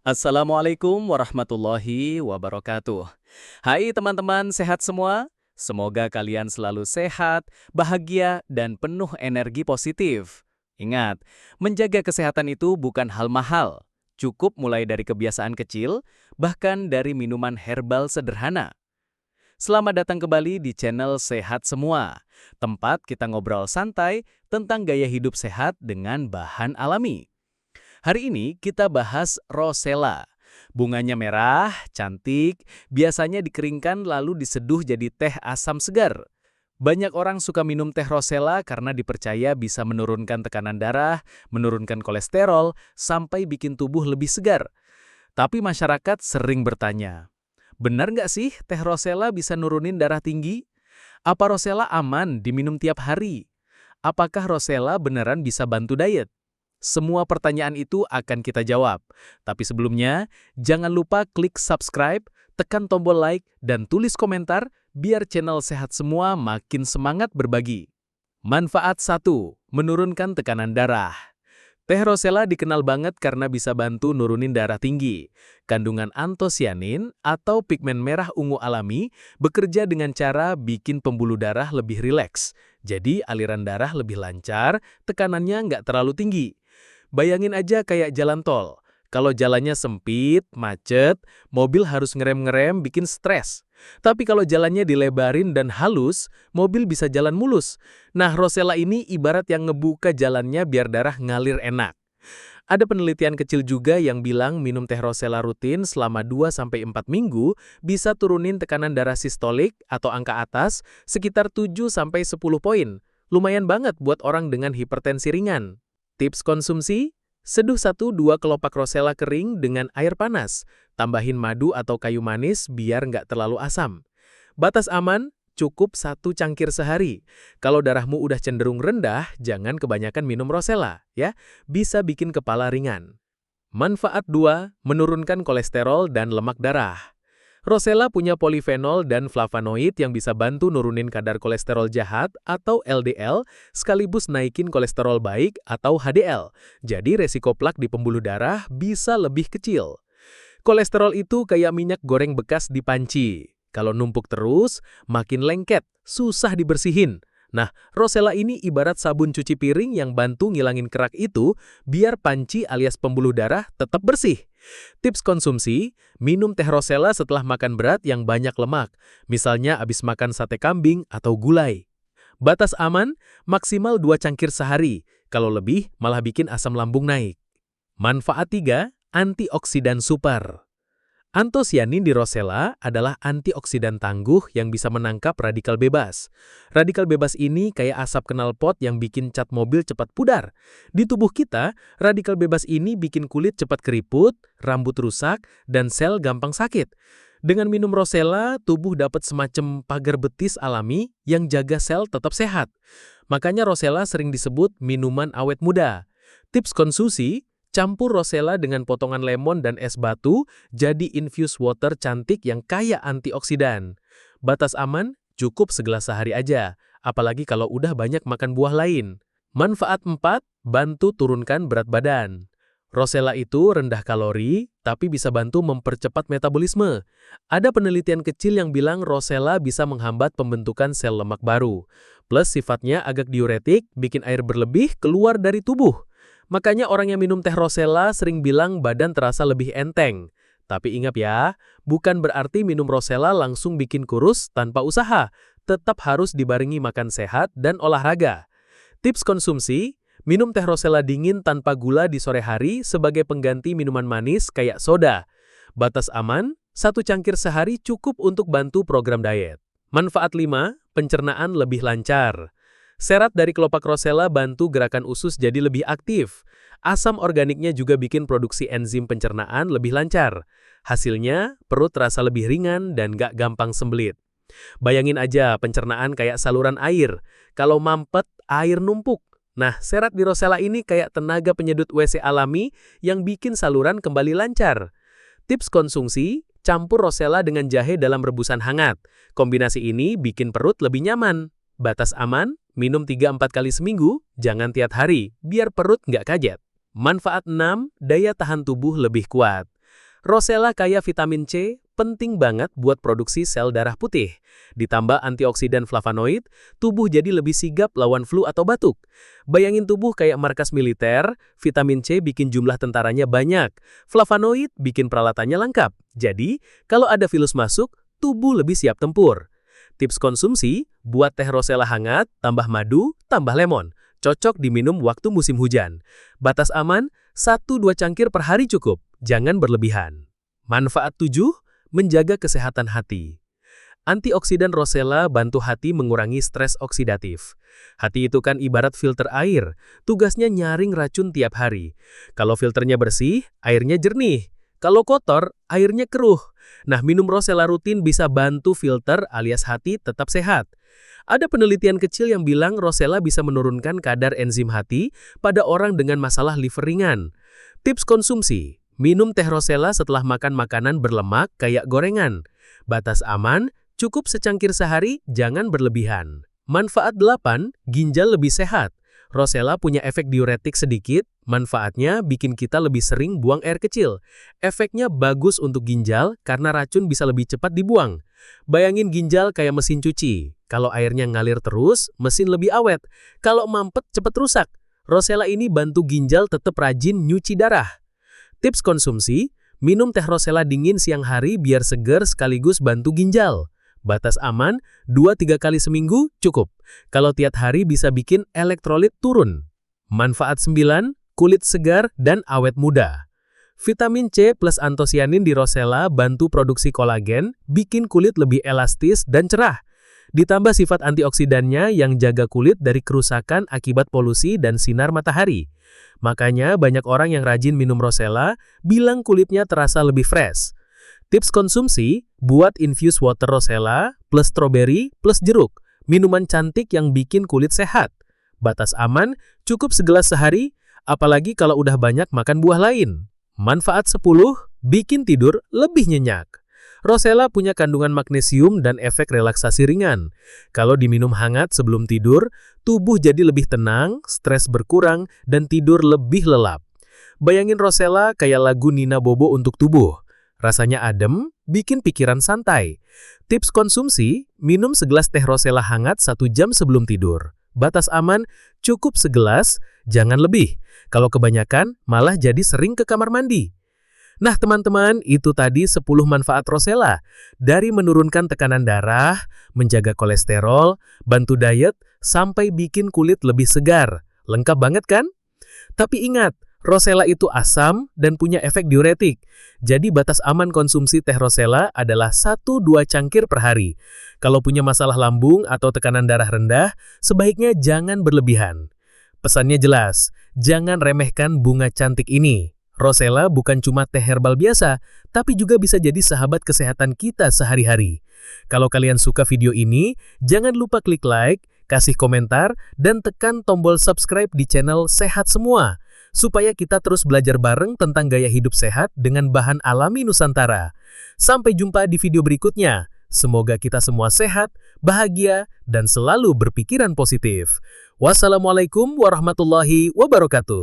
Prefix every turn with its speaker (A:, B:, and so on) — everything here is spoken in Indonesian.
A: Assalamualaikum warahmatullahi wabarakatuh. Hai teman-teman, sehat semua? Semoga kalian selalu sehat, bahagia, dan penuh energi positif. Ingat, menjaga kesehatan itu bukan hal mahal. Cukup mulai dari kebiasaan kecil, bahkan dari minuman herbal sederhana. Selamat datang kembali di channel Sehat Semua, tempat kita ngobrol santai tentang gaya hidup sehat dengan bahan alami. Hari ini kita bahas rosella. Bunganya merah, cantik, biasanya dikeringkan lalu diseduh jadi teh asam segar. Banyak orang suka minum teh rosella karena dipercaya bisa menurunkan tekanan darah, menurunkan kolesterol, sampai bikin tubuh lebih segar. Tapi masyarakat sering bertanya, benar nggak sih teh rosella bisa nurunin darah tinggi? Apa rosella aman diminum tiap hari? Apakah rosella beneran bisa bantu diet? Semua pertanyaan itu akan kita jawab. Tapi sebelumnya, jangan lupa klik subscribe, tekan tombol like, dan tulis komentar biar channel Sehat Semua makin semangat berbagi. Manfaat 1. Menurunkan tekanan darah. Teh rosella dikenal banget karena bisa bantu nurunin darah tinggi. Kandungan antosianin atau pigmen merah ungu alami bekerja dengan cara bikin pembuluh darah lebih rileks. Jadi aliran darah lebih lancar, tekanannya nggak terlalu tinggi. Bayangin aja kayak jalan tol. Kalau jalannya sempit, macet, mobil harus ngerem-ngerem bikin stres. Tapi kalau jalannya dilebarin dan halus, mobil bisa jalan mulus. Nah, rosella ini ibarat yang ngebuka jalannya biar darah ngalir enak. Ada penelitian kecil juga yang bilang minum teh rosella rutin selama 2-4 minggu bisa turunin tekanan darah sistolik atau angka atas sekitar 7-10 poin. Lumayan banget buat orang dengan hipertensi ringan. Tips konsumsi: seduh 1-2 kelopak rosella kering dengan air panas. Tambahin madu atau kayu manis biar nggak terlalu asam. Batas aman, cukup 1 cangkir sehari. Kalau darahmu udah cenderung rendah, jangan kebanyakan minum rosella, ya. Bisa bikin kepala ringan. Manfaat 2, menurunkan kolesterol dan lemak darah. Rosella punya polifenol dan flavonoid yang bisa bantu nurunin kadar kolesterol jahat atau LDL, sekaligus naikin kolesterol baik atau HDL. Jadi resiko plak di pembuluh darah bisa lebih kecil. Kolesterol itu kayak minyak goreng bekas di panci. Kalau numpuk terus, makin lengket, susah dibersihin. Nah, rosella ini ibarat sabun cuci piring yang bantu ngilangin kerak itu biar panci alias pembuluh darah tetap bersih. Tips konsumsi: minum teh rosella setelah makan berat yang banyak lemak, misalnya abis makan sate kambing atau gulai. Batas aman, maksimal 2 cangkir sehari, kalau lebih malah bikin asam lambung naik. Manfaat 3, antioksidan super. Antosianin di rosella adalah antioksidan tangguh yang bisa menangkap radikal bebas. Radikal bebas ini kayak asap knalpot yang bikin cat mobil cepat pudar. Di tubuh kita, radikal bebas ini bikin kulit cepat keriput, rambut rusak, dan sel gampang sakit. Dengan minum rosella, tubuh dapat semacam pagar betis alami yang jaga sel tetap sehat. Makanya rosella sering disebut minuman awet muda. Tips konsumsi: campur rosella dengan potongan lemon dan es batu, jadi infused water cantik yang kaya antioksidan. Batas aman, cukup segelas sehari aja, apalagi kalau udah banyak makan buah lain. Manfaat 4, bantu turunkan berat badan. Rosella itu rendah kalori, tapi bisa bantu mempercepat metabolisme. Ada penelitian kecil yang bilang rosella bisa menghambat pembentukan sel lemak baru. Plus sifatnya agak diuretik, bikin air berlebih keluar dari tubuh. Makanya orang yang minum teh rosella sering bilang badan terasa lebih enteng. Tapi ingat ya, bukan berarti minum rosella langsung bikin kurus tanpa usaha. Tetap harus dibarengi makan sehat dan olahraga. Tips konsumsi: minum teh rosella dingin tanpa gula di sore hari sebagai pengganti minuman manis kayak soda. Batas aman, 1 cangkir sehari cukup untuk bantu program diet. Manfaat 5, pencernaan lebih lancar. Serat dari kelopak rosella bantu gerakan usus jadi lebih aktif. Asam organiknya juga bikin produksi enzim pencernaan lebih lancar. Hasilnya, perut terasa lebih ringan dan gak gampang sembelit. Bayangin aja pencernaan kayak saluran air. Kalau mampet, air numpuk. Nah, serat di rosella ini kayak tenaga penyedot WC alami yang bikin saluran kembali lancar. Tips konsumsi: campur rosella dengan jahe dalam rebusan hangat. Kombinasi ini bikin perut lebih nyaman. Batas aman, minum 3-4 kali seminggu, jangan tiap hari, biar perut nggak kajet. Manfaat 6, daya tahan tubuh lebih kuat.
B: Rosella kaya vitamin C, penting banget buat produksi sel darah putih. Ditambah antioksidan flavonoid, tubuh jadi lebih sigap lawan flu atau batuk. Bayangin tubuh kayak markas militer, vitamin C bikin jumlah tentaranya banyak. Flavonoid bikin peralatannya lengkap. Jadi, kalau ada virus masuk, tubuh lebih siap tempur. Tips konsumsi, buat teh Rosella hangat, tambah madu, tambah lemon. Cocok diminum waktu musim hujan. Batas aman, 1-2 cangkir per hari cukup. Jangan berlebihan. Manfaat 7, menjaga kesehatan hati. Antioksidan Rosella bantu hati mengurangi stres oksidatif. Hati itu kan ibarat filter air, tugasnya nyaring racun tiap hari. Kalau filternya bersih, airnya jernih. Kalau kotor, airnya keruh. Nah, minum Rosella rutin bisa bantu filter alias hati tetap sehat. Ada penelitian kecil yang bilang Rosella bisa menurunkan kadar enzim hati pada orang dengan masalah liver ringan. Tips konsumsi, minum teh Rosella setelah makan makanan berlemak kayak gorengan. Batas aman, cukup secangkir sehari, jangan berlebihan. Manfaat 8, ginjal lebih sehat. Rosella punya efek diuretik sedikit, manfaatnya bikin kita lebih sering buang air kecil. Efeknya bagus untuk ginjal karena racun bisa lebih cepat dibuang. Bayangin ginjal kayak mesin cuci. Kalau airnya ngalir terus, mesin lebih awet. Kalau mampet, cepat rusak. Rosella ini bantu ginjal tetap rajin nyuci darah. Tips konsumsi, minum teh Rosella dingin siang hari biar segar sekaligus bantu ginjal. Batas aman, 2-3 kali seminggu cukup. Kalau tiap hari bisa bikin elektrolit turun. Manfaat 9, kulit segar dan awet muda. Vitamin C plus antosianin di Rosella bantu produksi kolagen, bikin kulit lebih elastis dan cerah. Ditambah sifat antioksidannya yang jaga kulit dari kerusakan akibat polusi dan sinar matahari. Makanya banyak orang yang rajin minum Rosella bilang kulitnya terasa lebih fresh. Tips konsumsi, buat infused water Rosella plus strawberry plus jeruk. Minuman cantik yang bikin kulit sehat. Batas aman, cukup segelas sehari, apalagi kalau udah banyak makan buah lain. Manfaat 10, bikin tidur lebih nyenyak. Rosella punya kandungan magnesium dan efek relaksasi ringan. Kalau diminum hangat sebelum tidur, tubuh jadi lebih tenang, stres berkurang, dan tidur lebih lelap. Bayangin Rosella kayak lagu Nina Bobo untuk tubuh. Rasanya adem, bikin pikiran santai. Tips konsumsi, minum segelas teh Rosella hangat 1 jam sebelum tidur. Batas aman, cukup segelas, jangan lebih. Kalau kebanyakan, malah jadi sering ke kamar mandi. Nah teman-teman, itu tadi 10 manfaat Rosella. Dari menurunkan tekanan darah, menjaga kolesterol, bantu diet, sampai bikin kulit lebih segar. Lengkap banget kan? Tapi ingat, Rosella itu asam dan punya efek diuretik. Jadi batas aman konsumsi teh Rosella adalah 1-2 cangkir per hari. Kalau punya masalah lambung atau tekanan darah rendah, sebaiknya jangan berlebihan. Pesannya jelas, jangan remehkan bunga cantik ini. Rosella bukan cuma teh herbal biasa, tapi juga bisa jadi sahabat kesehatan kita sehari-hari. Kalau kalian suka video ini, jangan lupa klik like, kasih komentar, dan tekan tombol subscribe di channel Sehat Semua, supaya kita terus belajar bareng tentang gaya hidup sehat dengan bahan alami Nusantara. Sampai jumpa di video berikutnya. Semoga kita semua sehat, bahagia, dan selalu berpikiran positif. Wassalamualaikum warahmatullahi wabarakatuh.